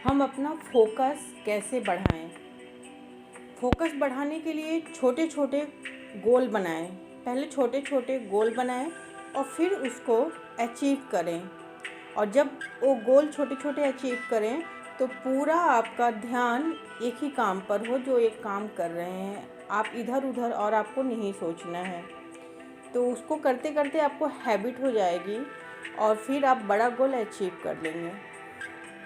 हम अपना फोकस कैसे बढ़ाएं। फोकस बढ़ाने के लिए छोटे छोटे गोल बनाएं। पहले छोटे छोटे गोल बनाएं और फिर उसको अचीव करें। और जब वो गोल छोटे छोटे अचीव करें तो पूरा आपका ध्यान एक ही काम पर हो, जो एक काम कर रहे हैं आप, इधर उधर और आपको नहीं सोचना है। तो उसको करते करते आपको हैबिट हो जाएगी और फिर आप बड़ा गोल अचीव कर लेंगे।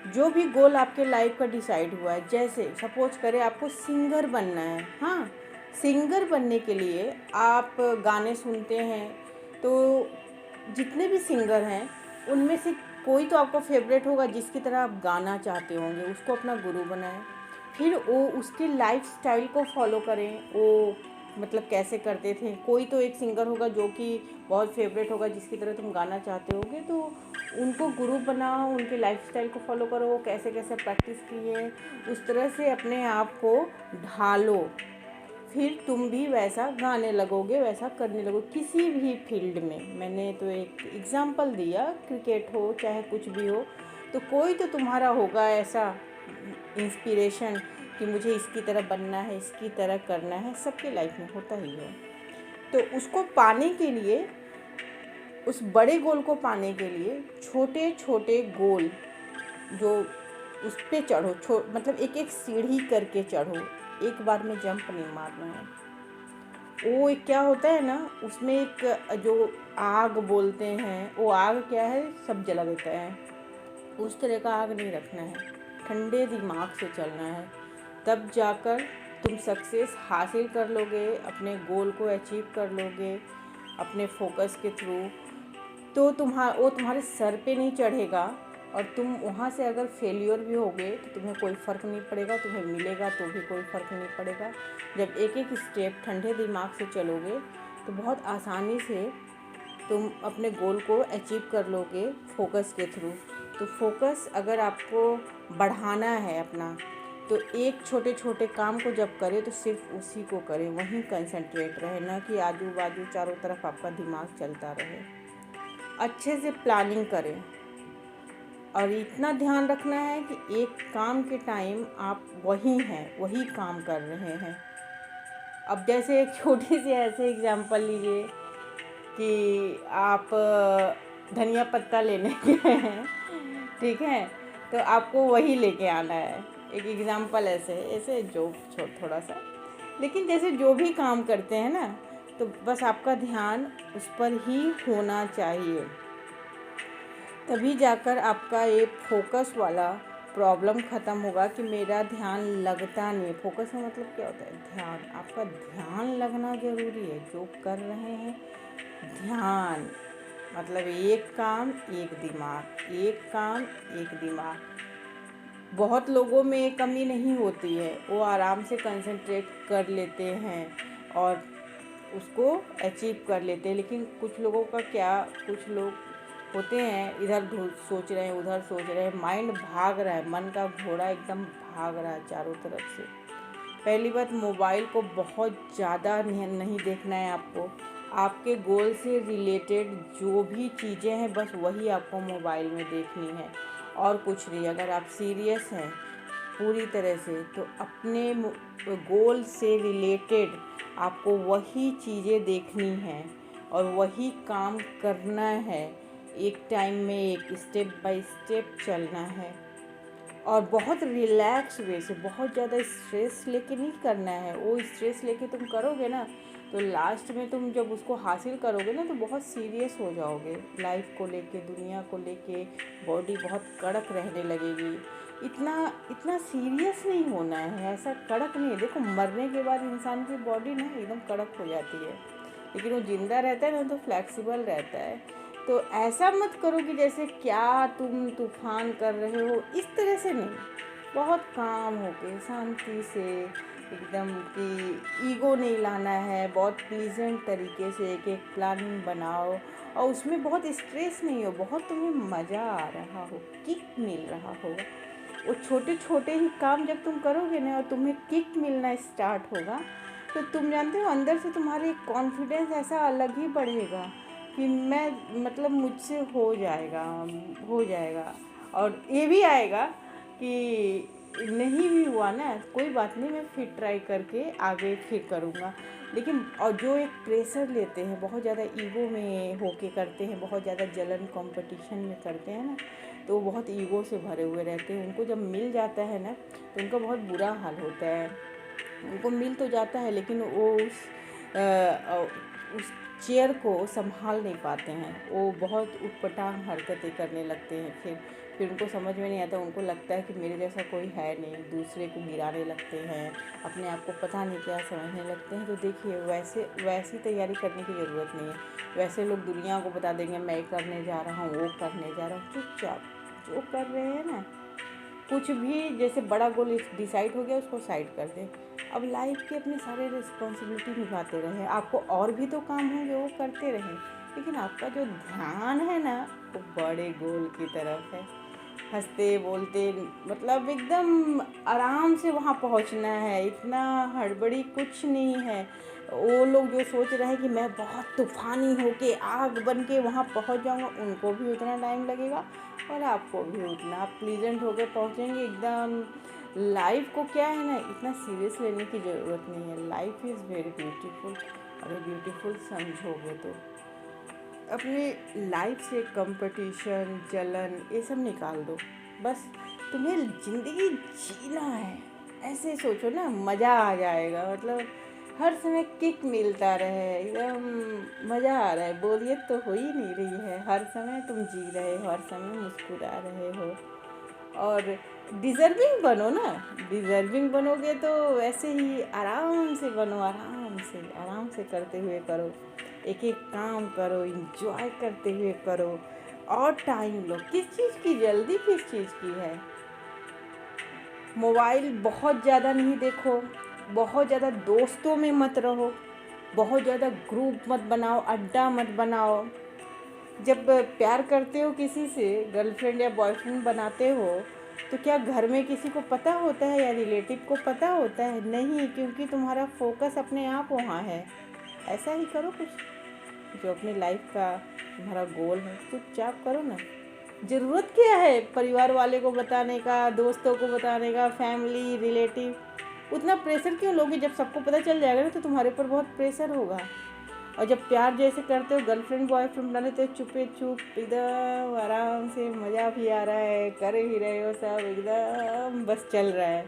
जो भी गोल आपके लाइफ का डिसाइड हुआ है, जैसे सपोज करें आपको सिंगर बनना है। हाँ, सिंगर बनने के लिए आप गाने सुनते हैं, तो जितने भी सिंगर हैं उनमें से कोई तो आपका फेवरेट होगा जिसकी तरह आप गाना चाहते होंगे, उसको अपना गुरु बनाएं। फिर वो उसके लाइफ स्टाइल को फॉलो करें, वो मतलब कैसे करते थे। कोई तो एक सिंगर होगा जो कि बहुत फेवरेट होगा जिसकी तरह तुम गाना चाहते होगे, तो उनको गुरु बनाओ, उनके लाइफस्टाइल को फॉलो करो, वो कैसे कैसे प्रैक्टिस किए, उस तरह से अपने आप को ढालो। फिर तुम भी वैसा गाने लगोगे, वैसा करने लगोगे किसी भी फील्ड में। मैंने तो एक एग्जांपल दिया, क्रिकेट हो चाहे कुछ भी हो, तो कोई तो तुम्हारा होगा ऐसा इंस्पिरेशन कि मुझे इसकी तरह बनना है, इसकी तरह करना है। सबके लाइफ में होता ही है। तो उसको पाने के लिए, उस बड़े गोल को पाने के लिए छोटे छोटे गोल, जो उस पर चढ़ो, मतलब एक एक सीढ़ी करके चढ़ो, एक बार में जंप नहीं मारना है। वो एक क्या होता है ना, उसमें एक जो आग बोलते हैं, वो आग क्या है, सब जला देता है। उस तरह का आग नहीं रखना है, ठंडे दिमाग से चलना है। तब जाकर तुम सक्सेस हासिल कर लोगे, अपने गोल को अचीव कर लोगे अपने फोकस के थ्रू। तो वो तुम्हारे सर पे नहीं चढ़ेगा, और तुम वहाँ से अगर फेलियर भी होगे तो तुम्हें कोई फ़र्क नहीं पड़ेगा, तुम्हें मिलेगा तो भी कोई फ़र्क नहीं पड़ेगा। जब एक एक स्टेप ठंडे दिमाग से चलोगे तो बहुत आसानी से तुम अपने गोल को अचीव कर लोगे फोकस के थ्रू। तो फोकस अगर आपको बढ़ाना है अपना, तो एक छोटे छोटे काम को जब करें तो सिर्फ उसी को करें, वहीं कंसंट्रेट रहे, ना कि आजू बाजू चारों तरफ आपका दिमाग चलता रहे। अच्छे से प्लानिंग करें और इतना ध्यान रखना है कि एक काम के टाइम आप वही हैं, वही काम कर रहे हैं। अब जैसे एक छोटी सी ऐसे एग्जांपल लीजिए कि आप धनिया पत्ता लेने गए हैं, ठीक है, तो आपको वही लेके आना है। एक एग्जांपल ऐसे ऐसे जो थोड़ा सा, लेकिन जैसे जो भी काम करते हैं ना, तो बस आपका ध्यान उस पर ही होना चाहिए, तभी जाकर आपका ये फोकस वाला प्रॉब्लम ख़त्म होगा कि मेरा ध्यान लगता नहीं है। फोकस का मतलब क्या होता है, ध्यान। आपका ध्यान लगना ज़रूरी है जो कर रहे हैं। ध्यान मतलब एक काम एक दिमाग, एक काम एक दिमाग। बहुत लोगों में ये कमी नहीं होती है, वो आराम से कंसंट्रेट कर लेते हैं और उसको अचीव कर लेते हैं। लेकिन कुछ लोगों का क्या, कुछ लोग होते हैं इधर सोच रहे हैं, उधर सोच रहे हैं, माइंड भाग रहा है, मन का घोड़ा एकदम भाग रहा है चारों तरफ से। पहली बात, मोबाइल को बहुत ज़्यादा नहीं देखना है आपको। आपके गोल से रिलेटेड जो भी चीज़ें हैं बस वही आपको मोबाइल में देखनी है और कुछ नहीं। अगर आप सीरियस हैं पूरी तरह से, तो अपने गोल से रिलेटेड आपको वही चीज़ें देखनी हैं और वही काम करना है। एक टाइम में एक स्टेप बाय स्टेप चलना है और बहुत रिलैक्स वे से, बहुत ज़्यादा स्ट्रेस लेके नहीं करना है। वो स्ट्रेस लेके तुम करोगे ना, तो लास्ट में तुम जब उसको हासिल करोगे ना, तो बहुत सीरियस हो जाओगे लाइफ को लेके, दुनिया को लेके। बॉडी बहुत कड़क रहने लगेगी। इतना सीरियस नहीं होना है, ऐसा कड़क नहीं है। देखो, मरने के बाद इंसान की बॉडी ना एकदम कड़क हो जाती है, लेकिन वो जिंदा रहता है ना तो फ्लेक्सिबल रहता है। तो ऐसा मत करो कि जैसे क्या तुम तूफान कर रहे हो, इस तरह से नहीं। बहुत काम होके शांति से एकदम, कि ईगो नहीं लाना है। बहुत प्लीजेंट तरीके से एक एक प्लानिंग बनाओ और उसमें बहुत स्ट्रेस नहीं हो, बहुत तुम्हें मज़ा आ रहा हो, किक मिल रहा होगा। वो छोटे छोटे ही काम जब तुम करोगे ना और तुम्हें किक मिलना स्टार्ट होगा, तो तुम जानते हो अंदर से तुम्हारे कॉन्फिडेंस ऐसा अलग ही बढ़ेगा कि मैं मतलब मुझसे हो जाएगा। और ये भी आएगा कि नहीं भी हुआ ना कोई बात नहीं, मैं फिर ट्राई करके आगे फिर करूँगा। लेकिन और जो एक प्रेशर लेते हैं, बहुत ज़्यादा ईगो में होके करते हैं, बहुत ज़्यादा जलन कंपटीशन में करते हैं ना, तो वो बहुत ईगो से भरे हुए रहते हैं। उनको जब मिल जाता है ना तो उनका बहुत बुरा हाल होता है। उनको मिल तो जाता है लेकिन वो उस चेयर को संभाल नहीं पाते हैं। वो बहुत उटपटांग हरकतें करने लगते हैं। फिर उनको समझ में नहीं आता। उनको लगता है कि मेरे जैसा कोई है नहीं, दूसरे को गिराने लगते हैं, अपने आप को पता नहीं क्या समझने लगते हैं। तो देखिए वैसी तैयारी करने की ज़रूरत नहीं है। वैसे लोग दुनिया को बता देंगे मैं करने जा रहा हूँ, वो करने जा रहा हूँ। चुपचाप जो कर रहे हैं ना, कुछ भी जैसे बड़ा गोल डिसाइड हो गया उसको साइड कर दें। अब लाइफ के अपने सारे रिस्पॉन्सिबिलिटी निभाते रहें। आपको और भी तो काम होंगे वो करते रहें, लेकिन आपका जो ध्यान है ना वो बड़े गोल की तरफ है। हंसते बोलते मतलब एकदम आराम से वहाँ पहुँचना है। इतना हड़बड़ी कुछ नहीं है। वो लोग जो सोच रहे हैं कि मैं बहुत तूफ़ानी होके आग बन के वहाँ पहुँच जाऊँगा, उनको भी उतना टाइम लगेगा और आपको भी उतना। आप प्लीजेंट होके पहुँचेंगे एकदम। लाइफ को क्या है ना, इतना सीरियस लेने की ज़रूरत नहीं है। Life is very beautiful. अगर ब्यूटीफुल समझोगे तो अपनी लाइफ से कंपटीशन, जलन ये सब निकाल दो। बस तुम्हें ज़िंदगी जीना है, ऐसे सोचो ना, मज़ा आ जाएगा। मतलब हर समय किक मिलता रहे, एकदम मज़ा आ रहा है। बोरियत तो हो ही नहीं रही है। हर समय तुम जी रहे हो, हर समय मुस्कुरा रहे हो। और डिज़र्विंग बनो ना। डिज़र्विंग बनोगे तो वैसे ही आराम से बनो, आराम से करते हुए करो। एक एक काम करो, इंजॉय करते हुए करो और टाइम लो। किस चीज़ की जल्दी, किस चीज़ की है। मोबाइल बहुत ज़्यादा नहीं देखो, बहुत ज़्यादा दोस्तों में मत रहो, बहुत ज़्यादा ग्रुप मत बनाओ, अड्डा मत बनाओ। जब प्यार करते हो किसी से, गर्लफ्रेंड या बॉयफ्रेंड बनाते हो, तो क्या घर में किसी को पता होता है या रिलेटिव को पता होता है? नहीं, क्योंकि तुम्हारा फोकस अपने आप वहाँ है। ऐसा ही करो कुछ जो अपनी लाइफ का तुम्हारा गोल है, चुपचाप करो ना। ज़रूरत क्या है परिवार वाले को बताने का, दोस्तों को बताने का, फैमिली रिलेटिव? उतना प्रेशर क्यों लोगे? जब सबको पता चल जाएगा ना तो तुम्हारे ऊपर बहुत प्रेशर होगा। और जब प्यार जैसे करते हो, गर्लफ्रेंड बॉयफ्रेंड बना लेते हो, चुपे चुप एकदम आराम से, मज़ा भी आ रहा है, कर भी रहे हो सब, एकदम बस चल रहा है।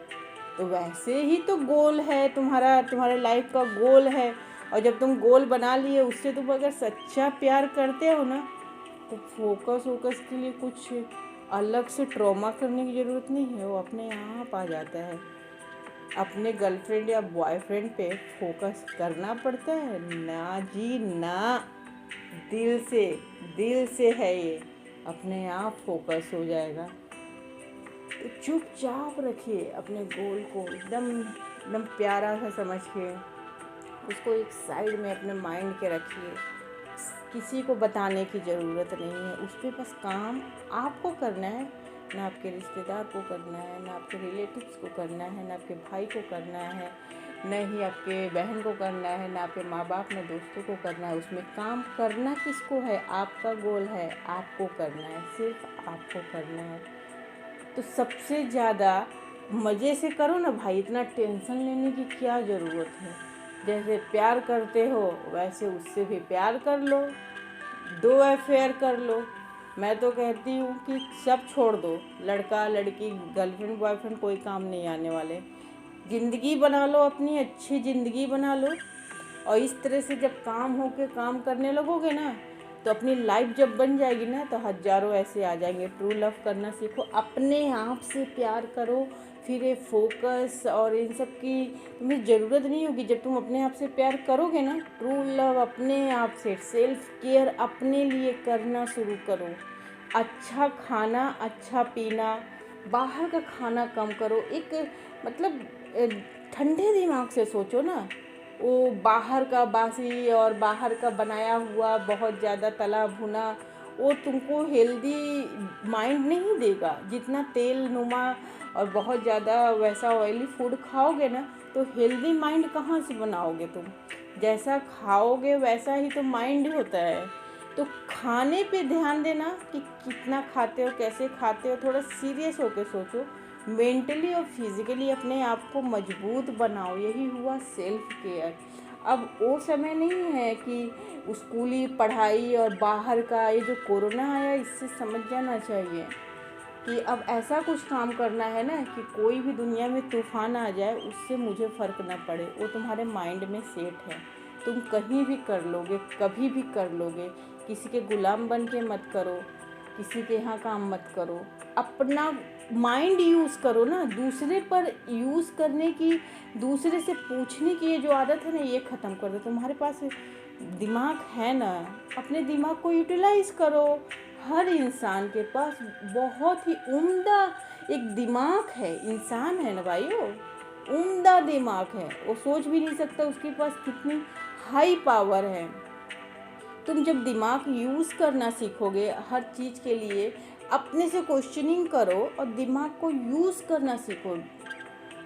तो वैसे ही तो गोल है तुम्हारा, तुम्हारे लाइफ का गोल है। और जब तुम गोल बना लिए, उससे तुम अगर सच्चा प्यार करते हो ना, तो फोकस के लिए कुछ अलग से ट्रॉमा करने की ज़रूरत नहीं है। वो अपने आप आ जाता है। अपने गर्लफ्रेंड या बॉयफ्रेंड पे फोकस करना पड़ता है ना जी ना। दिल से है ये, अपने आप फोकस हो जाएगा। तो चुपचाप रखिए अपने गोल को, एकदम प्यारा सा समझ के उसको एक साइड में अपने माइंड के रखिए। किसी को बताने की ज़रूरत नहीं है। उस पर बस काम आपको करना है, ना आपके रिश्तेदार को करना है, ना आपके रिलेटिव्स को करना है, ना आपके भाई को करना है, न ही आपके बहन को करना है, ना आपके माँ बाप, ना दोस्तों को करना है। उसमें काम करना किसको है? आपका गोल है, आपको करना है, सिर्फ आपको करना है। तो सबसे ज़्यादा मज़े से करो ना भाई, इतना टेंशन लेने की क्या ज़रूरत है। जैसे प्यार करते हो वैसे उससे भी प्यार कर लो, 2 अफेयर कर लो। मैं तो कहती हूँ कि सब छोड़ दो, लड़का लड़की, गर्लफ्रेंड बॉयफ्रेंड कोई काम नहीं आने वाले। ज़िंदगी बना लो, अपनी अच्छी ज़िंदगी बना लो। और इस तरह से जब काम हो के काम करने लगोगे ना, तो अपनी लाइफ जब बन जाएगी ना, तो हज़ारों ऐसे आ जाएंगे। ट्रू लव करना सीखो, अपने आप से प्यार करो। फिर ये फोकस और इन सब की तुम्हें ज़रूरत नहीं होगी। जब तुम अपने आप से प्यार करोगे ना, ट्रू लव अपने आप से, सेल्फ केयर अपने लिए करना शुरू करो। अच्छा खाना, अच्छा पीना, बाहर का खाना कम करो। एक मतलब ठंडे दिमाग से सोचो ना। वो बाहर का बासी और बाहर का बनाया हुआ बहुत ज़्यादा तला भुना, वो तुमको हेल्दी माइंड नहीं देगा। जितना तेल नुमा और बहुत ज़्यादा वैसा ऑयली फूड खाओगे ना, तो हेल्दी माइंड कहाँ से बनाओगे तुम? जैसा खाओगे वैसा ही तो माइंड होता है। तो खाने पे ध्यान देना कि कितना खाते हो, कैसे खाते हो। थोड़ा सीरियस होकर सोचो, मेंटली और फिजिकली अपने आप को मजबूत बनाओ, यही हुआ सेल्फ केयर। अब वो समय नहीं है कि स्कूली पढ़ाई और बाहर का, ये जो कोरोना आया इससे समझ जाना चाहिए कि अब ऐसा कुछ काम करना है ना कि कोई भी दुनिया में तूफान आ जाए उससे मुझे फ़र्क ना पड़े, वो तुम्हारे माइंड में सेट है। तुम कहीं भी कर लोगे, कभी भी कर लोगे। किसी के गुलाम बन के मत करो, किसी के यहाँ काम मत करो। अपना माइंड यूज़ करो ना, दूसरे पर यूज़ करने की, दूसरे से पूछने की ये जो आदत है ना, ये ख़त्म कर दो। तुम्हारे पास दिमाग है ना, अपने दिमाग को यूटिलाइज़ करो। हर इंसान के पास बहुत ही उम्दा एक दिमाग है, इंसान है ना भाइयों, उम्दा दिमाग है। वो सोच भी नहीं सकता उसके पास कितनी हाई पावर है। तुम जब दिमाग यूज़ करना सीखोगे हर चीज़ के लिए, अपने से क्वेश्चनिंग करो और दिमाग को यूज़ करना सीखो।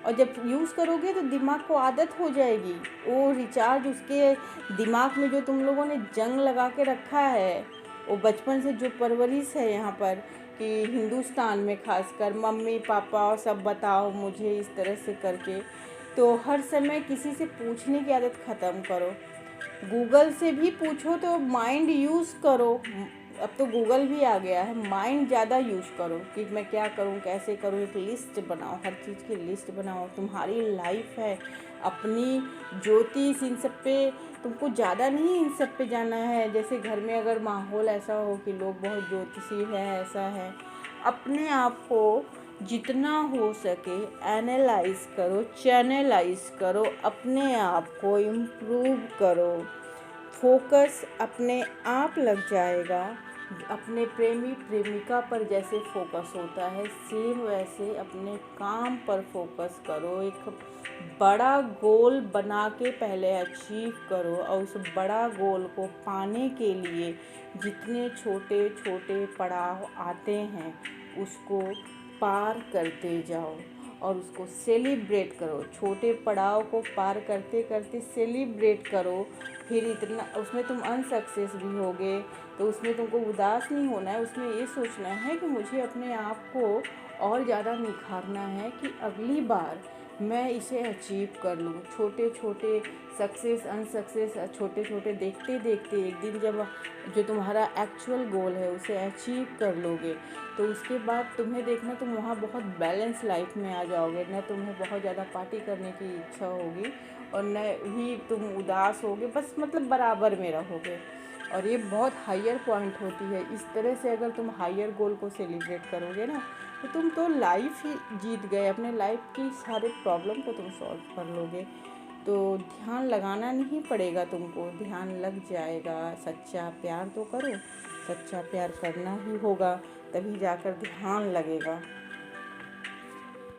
और जब यूज़ करोगे तो दिमाग को आदत हो जाएगी। वो रिचार्ज उसके दिमाग में जो तुम लोगों ने जंग लगा के रखा है, वो बचपन से जो परवरिश है यहाँ पर कि हिंदुस्तान में खासकर मम्मी पापा और सब बताओ मुझे इस तरह से करके, तो हर समय किसी से पूछने की आदत ख़त्म करो। गूगल से भी पूछो तो माइंड यूज़ करो। अब तो गूगल भी आ गया है, माइंड ज़्यादा यूज़ करो कि मैं क्या करूँ, कैसे करूँ। एक लिस्ट बनाओ, हर चीज़ की लिस्ट बनाओ। तुम्हारी लाइफ है अपनी, ज्योतिष इन सब पे तुमको ज़्यादा नहीं इन सब पे जाना है। जैसे घर में अगर माहौल ऐसा हो कि लोग बहुत ज्योतिषी है, ऐसा है, अपने आप को जितना हो सके एनालाइज करो, चैनलाइज करो, अपने आप को इम्प्रूव करो। फोकस अपने आप लग जाएगा। अपने प्रेमी प्रेमिका पर जैसे फोकस होता है, सेम वैसे अपने काम पर फोकस करो। एक बड़ा गोल बना के पहले अचीव करो और उस बड़ा गोल को पाने के लिए जितने छोटे छोटे पड़ाव आते हैं उसको पार करते जाओ और उसको सेलिब्रेट करो। छोटे पड़ाव को पार करते करते सेलिब्रेट करो। फिर इतना उसमें तुम अनसक्सेस भी होगे तो उसमें तुमको उदास नहीं होना है, उसमें ये सोचना है कि मुझे अपने आप को और ज़्यादा निखारना है कि अगली बार मैं इसे अचीव कर लूँ। छोटे छोटे सक्सेस अनसक्सेस छोटे छोटे देखते देखते एक दिन जब जो तुम्हारा एक्चुअल गोल है उसे अचीव कर लोगे तो उसके बाद तुम्हें देखना तुम वहाँ बहुत बैलेंस लाइफ में आ जाओगे। न तुम्हें बहुत ज़्यादा पार्टी करने की इच्छा होगी और न ही तुम उदास होगे, बस मतलब बराबर में रहोगे। और ये बहुत हायर पॉइंट होती है। इस तरह से अगर तुम हायर गोल को सेलिब्रेट करोगे ना तो तुम तो लाइफ ही जीत गए, अपने लाइफ की सारे प्रॉब्लम को तुम सॉल्व कर लोगे। तो ध्यान लगाना नहीं पड़ेगा तुमको, ध्यान लग जाएगा। सच्चा प्यार तो करो, सच्चा प्यार करना ही होगा, तभी जाकर ध्यान लगेगा।